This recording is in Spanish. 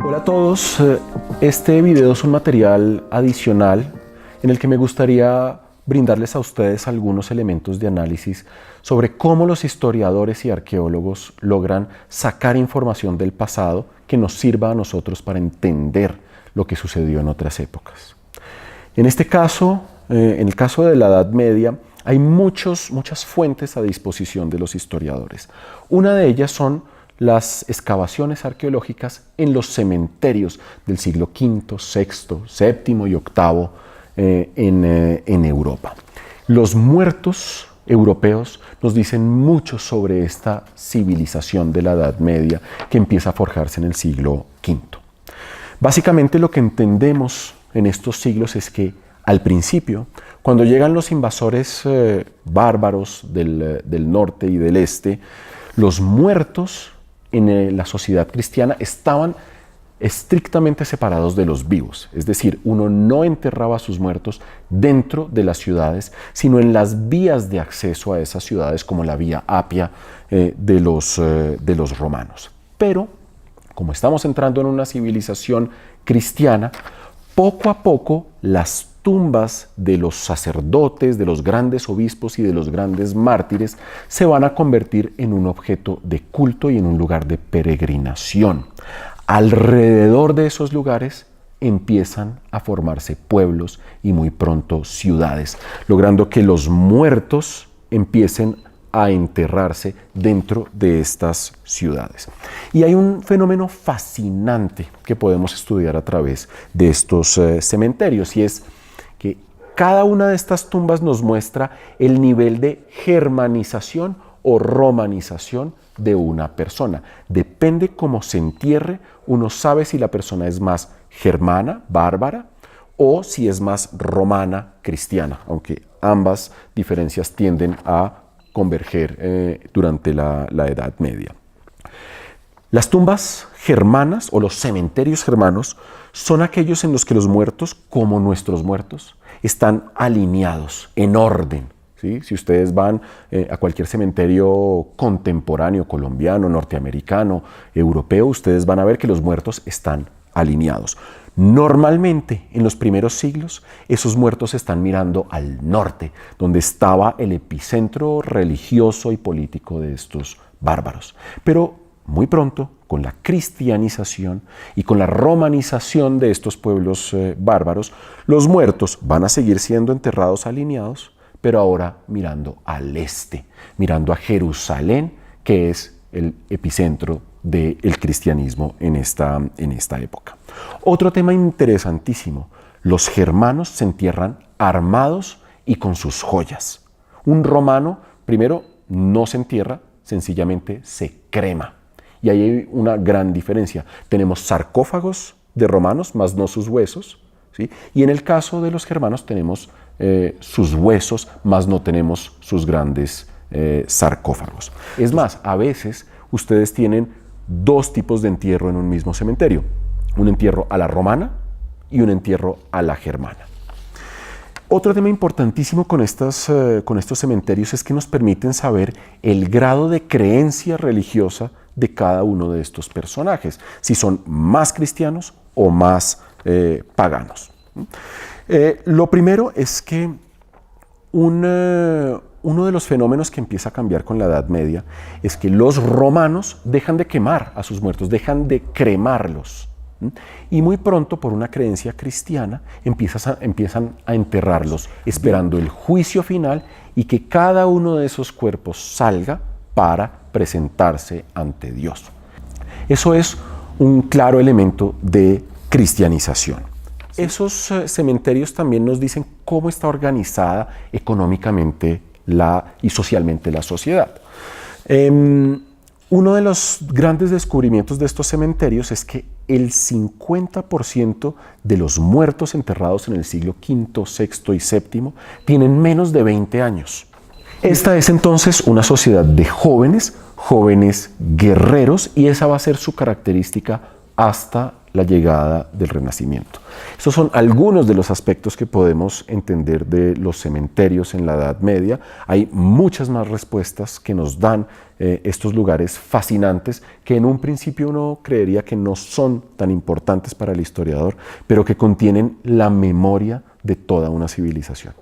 Hola a todos, este video es un material adicional en el que me gustaría brindarles a ustedes algunos elementos de análisis sobre cómo los historiadores y arqueólogos logran sacar información del pasado que nos sirva a nosotros para entender lo que sucedió en otras épocas. En este caso, en el caso de la Edad Media, hay muchas fuentes a disposición de los historiadores. Una de ellas son las excavaciones arqueológicas en los cementerios del siglo V, VI, VII y VIII en Europa. Los muertos europeos nos dicen mucho sobre esta civilización de la Edad Media que empieza a forjarse en el siglo V. Básicamente lo que entendemos en estos siglos es que al principio, cuando llegan los invasores bárbaros del norte y del este, los muertos en la sociedad cristiana estaban estrictamente separados de los vivos. Es decir, uno no enterraba a sus muertos dentro de las ciudades, sino en las vías de acceso a esas ciudades, como la vía Apia de los romanos. Pero, como estamos entrando en una civilización cristiana, poco a poco las tumbas de los sacerdotes, de los grandes obispos y de los grandes mártires se van a convertir en un objeto de culto y en un lugar de peregrinación. Alrededor de esos lugares empiezan a formarse pueblos y muy pronto ciudades, logrando que los muertos empiecen a enterrarse dentro de estas ciudades. Y hay un fenómeno fascinante que podemos estudiar a través de estos cementerios, y es que cada una de estas tumbas nos muestra el nivel de germanización o romanización de una persona. Depende cómo se entierre, uno sabe si la persona es más germana, bárbara, o si es más romana, cristiana, aunque ambas diferencias tienden a converger durante la Edad Media. Las tumbas germanas o los cementerios germanos son aquellos en los que los muertos, como nuestros muertos, están alineados en orden. ¿Sí? Si ustedes van a cualquier cementerio contemporáneo, colombiano, norteamericano, europeo, ustedes van a ver que los muertos están alineados. Normalmente, en los primeros siglos, esos muertos están mirando al norte, donde estaba el epicentro religioso y político de estos bárbaros. Pero muy pronto, con la cristianización y con la romanización de estos pueblos bárbaros, los muertos van a seguir siendo enterrados alineados, pero ahora mirando al este, mirando a Jerusalén, que es el epicentro del cristianismo en esta época. Otro tema interesantísimo: los germanos se entierran armados y con sus joyas. Un romano, primero, no se entierra, sencillamente se crema. Y ahí hay una gran diferencia. Tenemos sarcófagos de romanos, más no sus huesos, ¿sí? Y en el caso de los germanos tenemos sus huesos, más no tenemos sus grandes sarcófagos. Es más, a veces ustedes tienen dos tipos de entierro en un mismo cementerio: un entierro a la romana y un entierro a la germana. Otro tema importantísimo con estos cementerios es que nos permiten saber el grado de creencia religiosa de cada uno de estos personajes, si son más cristianos o más paganos. Lo primero es que uno de los fenómenos que empieza a cambiar con la Edad Media es que los romanos dejan de quemar a sus muertos, dejan de cremarlos. Y muy pronto, por una creencia cristiana, empiezan a enterrarlos, esperando el juicio final y que cada uno de esos cuerpos salga para presentarse ante Dios. Eso es un claro elemento de cristianización. Sí. Esos cementerios también nos dicen cómo está organizada económicamente y socialmente la sociedad. Uno de los grandes descubrimientos de estos cementerios es que el 50% de los muertos enterrados en el siglo V, VI y VII tienen menos de 20 años. Esta es entonces una sociedad de jóvenes guerreros, y esa va a ser su característica hasta la llegada del Renacimiento. Estos son algunos de los aspectos que podemos entender de los cementerios en la Edad Media. Hay muchas más respuestas que nos dan estos lugares fascinantes que en un principio uno creería que no son tan importantes para el historiador, pero que contienen la memoria de toda una civilización.